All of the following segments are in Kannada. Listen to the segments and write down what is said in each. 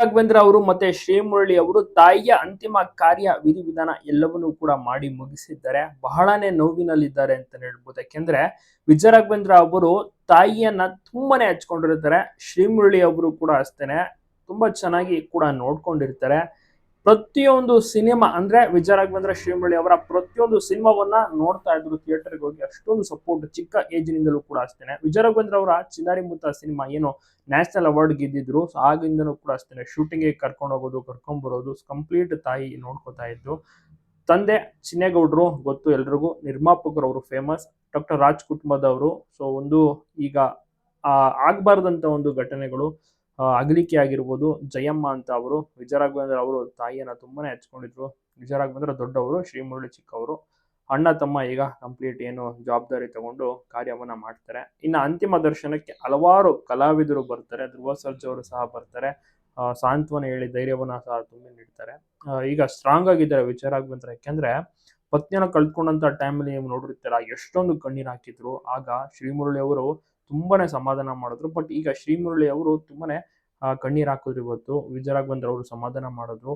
ರಾಘವೇಂದ್ರ ಅವರು ಮತ್ತೆ ಶ್ರೀಮುರಳಿ ಅವರು ತಾಯಿಯ ಅಂತಿಮ ಕಾರ್ಯ ವಿಧಿವಿಧಾನ ಎಲ್ಲವನ್ನೂ ಕೂಡ ಮಾಡಿ ಮುಗಿಸಿದ್ದಾರೆ. ಬಹಳನೇ ನೋವಿನಲ್ಲಿದ್ದಾರೆ ಅಂತ ಹೇಳ್ಬೋದು. ಯಾಕೆಂದ್ರೆ ವಿಜಯ ರಾಘವೇಂದ್ರ ಅವರು ತಾಯಿಯನ್ನ ತುಂಬಾನೇ ಹಚ್ಕೊಂಡಿರ್ತಾರೆ. ಶ್ರೀಮುರಳಿ ಅವರು ಕೂಡ ಅಷ್ಟೇನೆ ತುಂಬಾ ಚೆನ್ನಾಗಿ ಕೂಡ ನೋಡ್ಕೊಂಡಿರ್ತಾರೆ. ಪ್ರತಿಯೊಂದು ಸಿನಿಮಾ ಅಂದ್ರೆ ವಿಜಯ ರಾಘವೇಂದ್ರ ಶ್ರೀಮುರಳಿ ಅವರ ಪ್ರತಿಯೊಂದು ಸಿನಿಮಾವನ್ನ ನೋಡ್ತಾ ಇದ್ರು ಥಿಯೇಟರ್ಗೆ ಹೋಗಿ. ಅಷ್ಟೊಂದು ಸಪೋರ್ಟ್ ಚಿಕ್ಕ ಏಜ್ ನಿಂದಲೂ ಕೂಡ ಅಷ್ಟೇನೆ. ವಿಜಯ ರಾಘವೇಂದ್ರ ಅವರ ಚಿನ್ನಾರಿ ಮುತ್ತ ಸಿನಿಮಾ ಏನು ನ್ಯಾಷನಲ್ ಅವಾರ್ಡ್ ಗೆದ್ದಿದ್ರು, ಆಗಿಂದನೂ ಕೂಡ ಅಷ್ಟೇನೆ ಶೂಟಿಂಗ್ ಕರ್ಕೊಂಡು ಹೋಗೋದು, ಕರ್ಕೊಂಡ್ ಬರೋದು ಕಂಪ್ಲೀಟ್ ತಾಯಿ ನೋಡ್ಕೊತಾ ಇದ್ರು. ತಂದೆ ಚಿನ್ನೇಗೌಡರು ಗೊತ್ತು ಎಲ್ರಿಗೂ, ನಿರ್ಮಾಪಕರು ಅವರು ಫೇಮಸ್, ಡಾಕ್ಟರ್ ರಾಜ್ ಕುಟುಂಬದವರು. ಸೊ ಒಂದು ಈಗ ಆಗ್ಬಾರ್ದಂತ ಒಂದು ಘಟನೆಗಳು, ಅಗಲಿಕೆ ಆಗಿರ್ಬೋದು. ಜಯಮ್ಮ ಅಂತ ಅವರು, ವಿಜಯ ರಾಘವೇಂದ್ರ ಅವರು ತಾಯಿಯನ್ನ ತುಂಬಾನೇ ಹಚ್ಕೊಂಡಿದ್ರು. ವಿಜಯ ರಾಘವೇಂದ್ರ ದೊಡ್ಡವರು, ಶ್ರೀಮುರಳಿ ಚಿಕ್ಕವರು. ಅಣ್ಣ ತಮ್ಮ ಈಗ ಕಂಪ್ಲೀಟ್ ಏನು ಜವಾಬ್ದಾರಿ ತಗೊಂಡು ಕಾರ್ಯವನ್ನ ಮಾಡ್ತಾರೆ. ಇನ್ನು ಅಂತಿಮ ದರ್ಶನಕ್ಕೆ ಹಲವಾರು ಕಲಾವಿದರು ಬರ್ತಾರೆ. ಧ್ರುವ ಸರ್ಜಾ ಅವರು ಸಹ ಬರ್ತಾರೆ. ಸಾಂತ್ವನ ಹೇಳಿ ಧೈರ್ಯವನ್ನ ಸಹ ತುಂಬಿ ನೀಡ್ತಾರೆ. ಈಗ ಸ್ಟ್ರಾಂಗ್ ಆಗಿದ್ದಾರೆ ವಿಜಯ ರಾಘವೇಂದ್ರ. ಯಾಕೆಂದ್ರೆ ಪತ್ನಿಯನ್ನ ಕಳ್ಕೊಂಡಂತ ಟೈಮಲ್ಲಿ ನೀವು ನೋಡಿರ್ತೀರ ಎಷ್ಟೊಂದು ಕಣ್ಣೀರ್ ಹಾಕಿದ್ರು. ಆಗ ಶ್ರೀಮುರಳಿ ಅವರು ತುಂಬಾನೇ ಸಮಾಧಾನ ಮಾಡಿದ್ರು. ಬಟ್ ಈಗ ಶ್ರೀಮುರಳಿ ಅವರು ತುಂಬಾನೇ ಕಣ್ಣೀರ್ ಹಾಕಿದ್ರು. ಇವತ್ತು ವಿಜಯ ರಾಘವೇಂದ್ರ ಅವರು ಸಮಾಧಾನ ಮಾಡಿದ್ರು.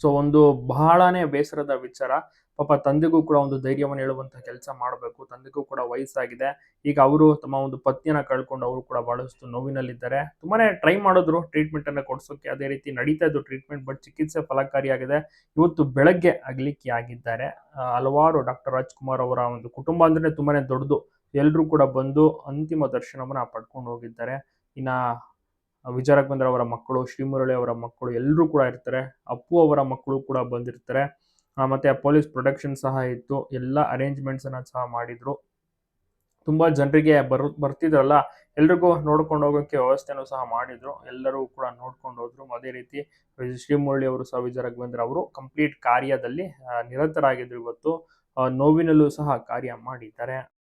ಸೊ ಒಂದು ಬಹಳನೇ ಬೇಸರದ ವಿಚಾರ. ಪಾಪ ತಂದೆಗೂ ಕೂಡ ಒಂದು ಧೈರ್ಯವನ್ನು ಹೇಳುವಂತ ಕೆಲಸ ಮಾಡಬೇಕು. ತಂದೆಗೂ ಕೂಡ ವಯಸ್ಸಾಗಿದೆ. ಈಗ ಅವರು ತಮ್ಮ ಒಂದು ಪತ್ನಿಯನ್ನ ಕಳ್ಕೊಂಡು ಅವರು ಕೂಡ ಬಹಳಷ್ಟು ನೋವಿನಲ್ಲಿದ್ದಾರೆ. ತುಂಬಾನೇ ಟ್ರೈ ಮಾಡಿದ್ರು ಟ್ರೀಟ್ಮೆಂಟ್ ಅನ್ನ ಕೊಡ್ಸೋಕೆ. ಅದೇ ರೀತಿ ನಡೀತಾ ಇದ್ದು ಟ್ರೀಟ್ಮೆಂಟ್, ಬಟ್ ಚಿಕಿತ್ಸೆ ಫಲಕಾರಿಯಾಗಿದೆ. ಇವತ್ತು ಬೆಳಗ್ಗೆ ಅಗಲಿಕೆ ಆಗಿದ್ದಾರೆ. ಹಲವಾರು ಡಾಕ್ಟರ್ ರಾಜ್‌ಕುಮಾರ್ ಅವರ ಒಂದು ಕುಟುಂಬ ಅಂದ್ರೆ ತುಂಬಾನೇ ದೊಡ್ಡದು. ಎಲ್ರೂ ಕೂಡ ಬಂದು ಅಂತಿಮ ದರ್ಶನವನ್ನ ಪಡ್ಕೊಂಡು ಹೋಗಿದ್ದಾರೆ. ಇನ್ನ ವಿಜಯ ರಾಘವೇಂದ್ರ ಅವರ ಮಕ್ಕಳು, ಶ್ರೀಮುರಳಿ ಅವರ ಮಕ್ಕಳು ಎಲ್ಲರೂ ಕೂಡ ಇರ್ತಾರೆ. ಅಪ್ಪು ಅವರ ಮಕ್ಕಳು ಕೂಡ ಬಂದಿರ್ತಾರೆ. ಮತ್ತೆ ಪೊಲೀಸ್ ಪ್ರೊಟೆಕ್ಷನ್ ಸಹ ಇತ್ತು. ಎಲ್ಲ ಅರೇಂಜ್ಮೆಂಟ್ಸ್ ಅನ್ನ ಸಹ ಮಾಡಿದ್ರು. ತುಂಬಾ ಜನರಿಗೆ ಬರ್ತಿದ್ರಲ್ಲ, ಎಲ್ರಿಗೂ ನೋಡ್ಕೊಂಡು ಹೋಗೋಕೆ ವ್ಯವಸ್ಥೆನೂ ಸಹ ಮಾಡಿದ್ರು. ಎಲ್ಲರೂ ಕೂಡ ನೋಡ್ಕೊಂಡು ಹೋದ್ರು. ಅದೇ ರೀತಿ ಶ್ರೀಮುರಳಿ ಅವರು ಸಹ ವಿಜಯ ರಾಘವೇಂದ್ರ ಅವರು ಕಂಪ್ಲೀಟ್ ಕಾರ್ಯದಲ್ಲಿ ನಿರತರಾಗಿದ್ರು. ಇವತ್ತು ನೋವಿನಲ್ಲೂ ಸಹ ಕಾರ್ಯ ಮಾಡಿದ್ದಾರೆ.